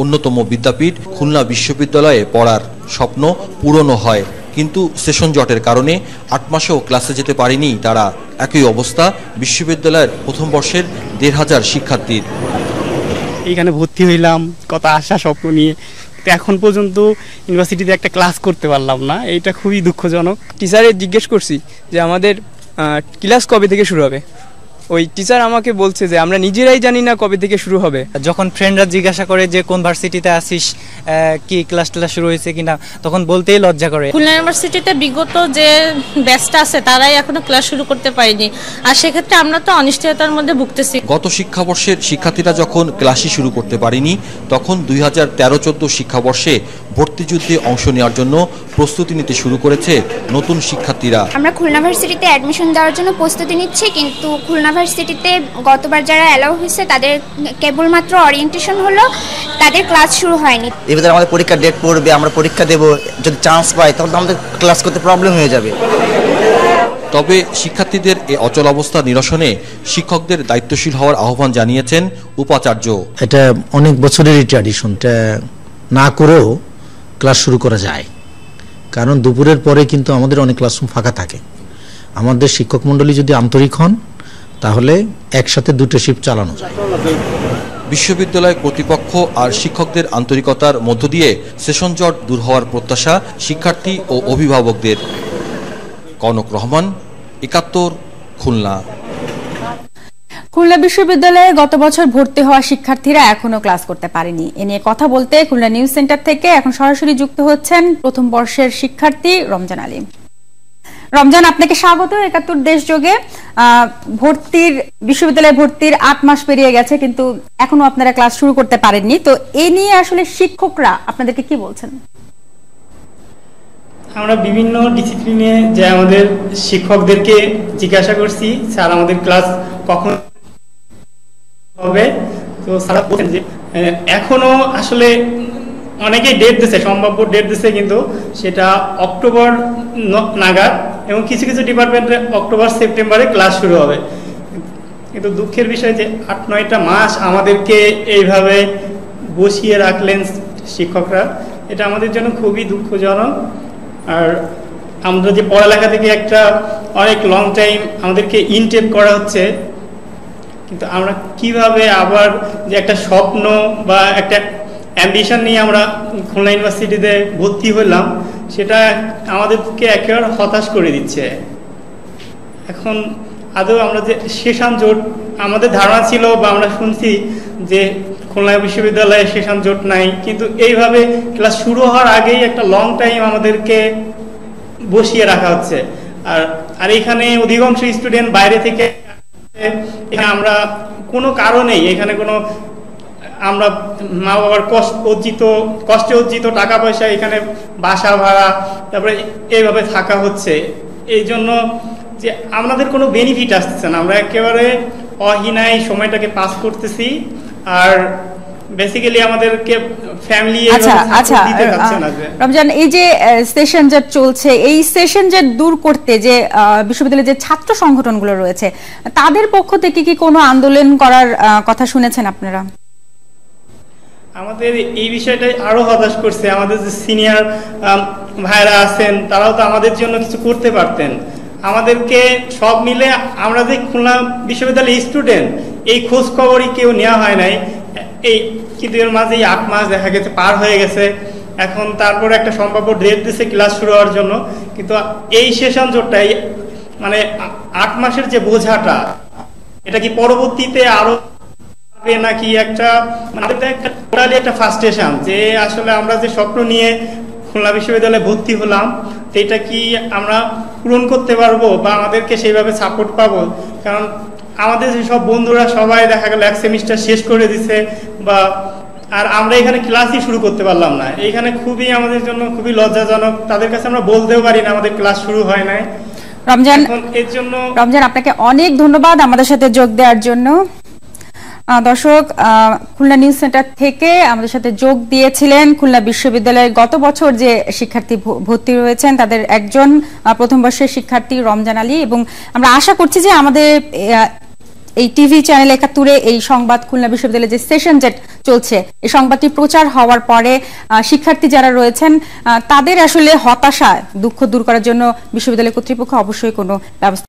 অন্যতম বিদ্যাপীঠ খুলনা বিশ্ববিদ্যালয়ে পড়ার স্বপ্ন পূরণ হয়, কিন্তু সেশন জটের কারণে 8 মাসেও ক্লাসে যেতে পারেনি তারা। একই অবস্থা বিশ্ববিদ্যালয়ের প্রথম বর্ষের 1500 শিক্ষার্থীর। এইখানে ভর্তি হইলাম কত আশা স্বপ্ন নিয়ে, এখন পর্যন্ত ইউনিভার্সিটিতে একটা ক্লাস করতে পারলাম না। এইটা খুবই দুঃখজনক। টিচারে জিজ্ঞেস করছি যে আমাদের ক্লাস কবে থেকে শুরু হবে, ওই টিচার আমাকে বলছে যে আমরা নিজেরাই জানি না কবে থেকে শুরু হবে। যখন ফ্রেন্ডরা জিজ্ঞাসা করে যে কোন ভার্সিটিতে আসিস, কি ক্লাস শুরু হয়েছে কিনা, তখন বলতেই লজ্জা করে। খুলনা ইউনিভার্সিটিতে বিগত যে ব্যাচটা আছে তারাই এখনো ক্লাস শুরু করতে পারেনি, আর সেক্ষেত্রে আমরা তো অনিশ্চয়তার মধ্যে ভুগতেছি। গত শিক্ষাবর্ষের শিক্ষার্থীরা যখন ক্লাসই শুরু করতে পারেনি, তখন 2013-14 শিক্ষাবর্ষে ভর্তিযুদ্ধে অংশ নেওয়ার জন্য প্রস্তুতি নিতে শুরু করেছে নতুন শিক্ষার্থীরা। আমরা খুলনা ভার্সিটিতে অ্যাডমিশন দেওয়ার জন্য প্রস্তুতি নিচ্ছি, কিন্তু খুলনা ভার্সিটিতে গতবার যারা অ্যালাউ হয়েছে তাদের কেবলমাত্র অরিয়েন্টেশন হলো, তাদের ক্লাস শুরু হয়নি। এবার আমাদের পরীক্ষার ডেট পড়বে, আমরা পরীক্ষা দেব, যদি চান্স পাই তাহলে আমাদের ক্লাস করতে প্রবলেম হয়ে যাবে। তবে শিক্ষার্থীদের এই অচল অবস্থা নিরসনে শিক্ষকদের দায়িত্বশীল হওয়ার আহ্বান জানিয়েছেন উপাচার্য। এটা অনেক বছরেরই ট্র্যাডিশন, এটা না করেও ক্লাস শুরু করা যায়, কারণ দুপুরের পরে কিন্তু আমাদের অনেক ক্লাসরুম ফাঁকা থাকে। আমাদের শিক্ষক মণ্ডলী যদি আন্তরিক হন তাহলে একসাথে দুটো শিফট চালানো যায়। বিশ্ববিদ্যালয় কর্তৃপক্ষ আর শিক্ষকদের আন্তরিকতার মধ্য দিয়ে সেশন জট দূর হওয়ার প্রত্যাশা শিক্ষার্থী ও অভিভাবকদের। কনক রহমান, 71, খুলনা। খুলনা বিশ্ববিদ্যালয়ে গত বছর ভর্তি হওয়া শিক্ষার্থীরা এখনো ক্লাস করতে পারেনি। এ নিয়ে কথা বলতে খুলনা নিউজ সেন্টার থেকে এখন সরাসরি যুক্ত হচ্ছেন প্রথম বর্ষের শিক্ষার্থী রমজান আলী। রমজান, আপনাকে স্বাগত 71 দেশযোগে। বিশ্ববিদ্যালয়ে ভর্তির 8 মাস পেরিয়ে গেছে, কিন্তু এখনো আপনারা ক্লাস শুরু করতে পারেননি। তো এ নিয়ে আসলে শিক্ষকরা আপনাদেরকে কি বলছেন? আমরা বিভিন্ন ডিসিপ্লিনে যে আমাদের শিক্ষকদেরকে জিজ্ঞাসা করছি, স্যার আমাদের ক্লাস কখন হবে, তো স্যার বলছেন যে এখনো আসলে অনেকেই ডেট দিচ্ছে, সম্ভাব্য ডেট দিচ্ছে, কিন্তু সেটা অক্টোবর নাগাদ, এবং কিছু কিছু ডিপার্টমেন্টে অক্টোবর-সেপ্টেম্বরে ক্লাস শুরু হবে। কিন্তু দুঃখের বিষয় যে 8-9টা মাস আমাদেরকে এইভাবে বসিয়ে রাখলেন শিক্ষকরা, এটা আমাদের জন্য খুবই দুঃখজনক। আর আমরা যে পড়ালেখা থেকে একটা অনেক লং টাইম আমাদেরকে ইনটেক করা হচ্ছে, কিন্তু আমরা কিভাবে আবার যে একটা স্বপ্ন বা একটা অ্যাম্বিশন নিয়ে আমরা খুলনা ইউনিভার্সিটিতে ভর্তি হলাম, সেটা আমাদেরকে একেবারে হতাশ করে দিচ্ছে। এখন আদৌ আমরা যে সেশন জোট, আমাদের ধারণা ছিল বা আমরা শুনছি যে খুলনা বিশ্ববিদ্যালয়ে সেশন জোট নাই, কিন্তু এইভাবে ক্লাস শুরু হওয়ার আগেই একটা লং টাইম আমাদেরকে বসিয়ে রাখা হচ্ছে। আর এখানে অধিকাংশ স্টুডেন্ট বাইরে থেকে, আমরা কোনো কারণেই এখানে কোনো, আমরা মা বাবার কষ্টে অর্জিত টাকা পয়সা, এখানে বাসা ভাড়া, তারপরে এইভাবে থাকা হচ্ছে। এই জন্য যে আমাদের কোনো বেনিফিট আসতেছে না, আমরা একেবারে অহীনায় সময়টাকে পাস করতেছি। আর বেসিক্যালি আমাদেরকে ফ্যামিলি দিতে যাচ্ছে না। রমজান, এই যে সেশন জট চলছে, এই সেশন জট দূর করতে যে বিশ্ববিদ্যালয়ের যে ছাত্র সংগঠনগুলো রয়েছে, তাদের পক্ষ থেকে কি কোনো আন্দোলন করার কথা শুনেছেন আপনারা? আমাদের এই বিষয়টাই আরো হতাশ করছে। আমাদের যে সিনিয়র ভাইরা আছেন, তারাও তো আমাদের জন্য কিছু করতে পারতেন। আমাদেরকে সব মিলে, আমরা যে খুলনা বিশ্ববিদ্যালয়ের স্টুডেন্ট, এই খোঁজ খবরই কেউ নেওয়া হয় নাই। এই কিন্তু এর মাঝে 8 মাস দেখা গেছে পার হয়ে গেছে। এখন তারপরে একটা সম্ভাব্য ডেট দিচ্ছে ক্লাস শুরু হওয়ার জন্য, কিন্তু এই সেশন জোটটাই মানে 8 মাসের যে বোঝাটা, এটা কি পরবর্তীতে আরো নাকি একটা টোটালি একটা ফ্রাস্ট্রেশন, যে আসলে আমরা যে স্বপ্ন নিয়ে খুলনা বিশ্ববিদ্যালয়ে ভর্তি হলাম, সেটা কি আমরা পূরণ করতে পারবো বা আমাদেরকে সেইভাবে সাপোর্ট পাবো? কারণ আমাদের যেসব বন্ধুরা সবাই দেখা গেল 1 সেমিস্টার শেষ করে দিছে, বা আর আমরা এখানে ক্লাসই শুরু করতে পারলাম না। এখানে খুবই আমাদের জন্য খুবই লজ্জাজনক। তাদের কাছে আমরা বলতেও পারি না আমাদের ক্লাস শুরু হয় নাই। রমজান, আপনাকে অনেক ধন্যবাদ আমাদের সাথে যোগ দেওয়ার জন্য। দর্শক, খুলনা নিউজ সেন্টার থেকে আমাদের সাথে যোগ দিয়েছিলেন খুলনা বিশ্ববিদ্যালয়ের গত বছর যে শিক্ষার্থী ভর্তি রয়েছেন তাদের একজন প্রথম বর্ষের শিক্ষার্থী রমজান আলী। এবং আমরা আশা করছি যে আমাদের এই টিভি চ্যানেল 71-এ এই সংবাদ খুলনা বিশ্ববিদ্যালয়ের যে সেশন জেট চলছে এই সংবাদটি প্রচার হওয়ার পরে শিক্ষার্থী যারা রয়েছেন তাদের আসলে হতাশা দুঃখ দূর করার জন্য বিশ্ববিদ্যালয় কর্তৃপক্ষ অবশ্যই কোনো ব্যবস্থা